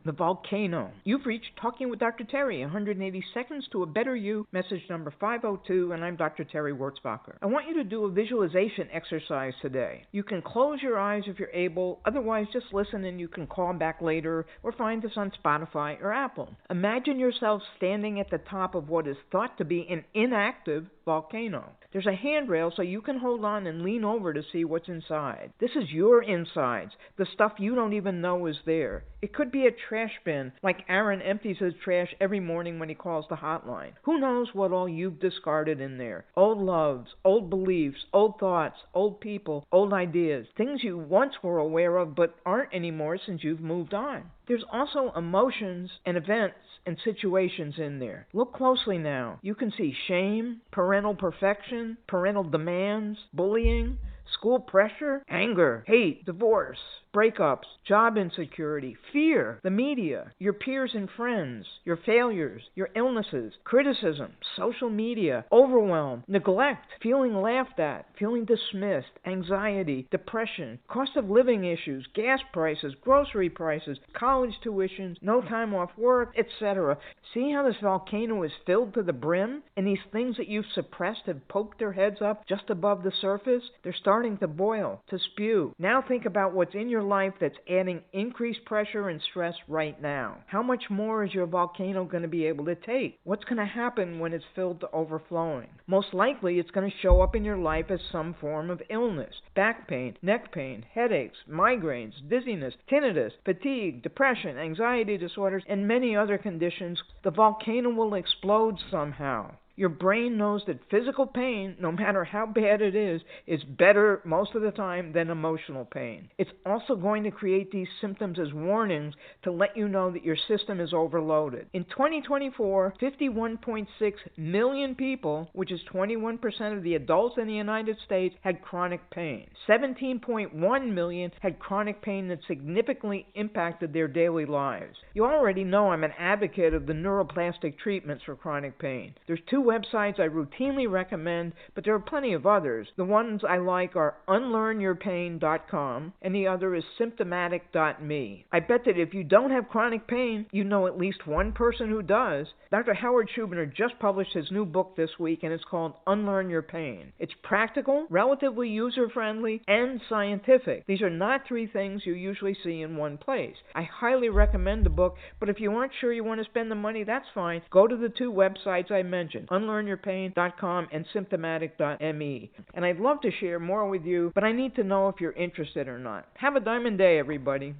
The Volcano. You've reached Talking with Dr. Terry, 180 Seconds to a Better You, message number 502, and I'm Dr. Terry Wurzbacher. I want you to do a visualization exercise today. You can close your eyes if you're able, otherwise just listen and you can call back later or find us on Spotify or Apple. Imagine yourself standing at the top of what is thought to be an inactive volcano. There's a handrail so you can hold on and lean over to see what's inside. This is your insides, the stuff you don't even know is there. It could be a trash bin, like Aaron empties his trash every morning when he calls the hotline. Who knows what all you've discarded in there? Old loves, old beliefs, old thoughts, old people, old ideas, things you once were aware of but aren't anymore since you've moved on. There's also emotions and events and situations in there. Look closely now. You can see shame, parental perfection, parental demands, bullying, school pressure, anger, hate, divorce, breakups, job insecurity, fear, the media, your peers and friends, your failures, your illnesses, criticism, social media, overwhelm, neglect, feeling laughed at, feeling dismissed, anxiety, depression, cost of living issues, gas prices, grocery prices, college tuitions, no time off work, etc. See how this volcano is filled to the brim? And these things that you've suppressed have poked their heads up just above the surface? They're starting to boil, to spew. Now think about what's in your life that's adding increased pressure and stress right now. How much more is your volcano going to be able to take? What's going to happen when it's filled to overflowing? Most likely it's going to show up in your life as some form of illness. Back pain, neck pain, headaches, migraines, dizziness, tinnitus, fatigue, depression, anxiety disorders, and many other conditions. The volcano will explode somehow. Your brain knows that physical pain, no matter how bad it is better most of the time than emotional pain. It's also going to create these symptoms as warnings to let you know that your system is overloaded. In 2024, 51.6 million people, which is 21% of the adults in the United States, had chronic pain. 17.1 million had chronic pain that significantly impacted their daily lives. You already know I'm an advocate of the neuroplastic treatments for chronic pain. There's two websites I routinely recommend, but there are plenty of others. The ones I like are unlearnyourpain.com and the other is symptomatic.me. I bet that if you don't have chronic pain, you know at least one person who does. Dr. Howard Schubiner just published his new book this week and it's called Unlearn Your Pain. It's practical, relatively user-friendly, and scientific. These are not three things you usually see in one place. I highly recommend the book, but if you aren't sure you want to spend the money, that's fine. Go to the two websites I mentioned, unlearnyourpain.com and symptomatic.me. And I'd love to share more with you, but I need to know if you're interested or not. Have a diamond day, everybody.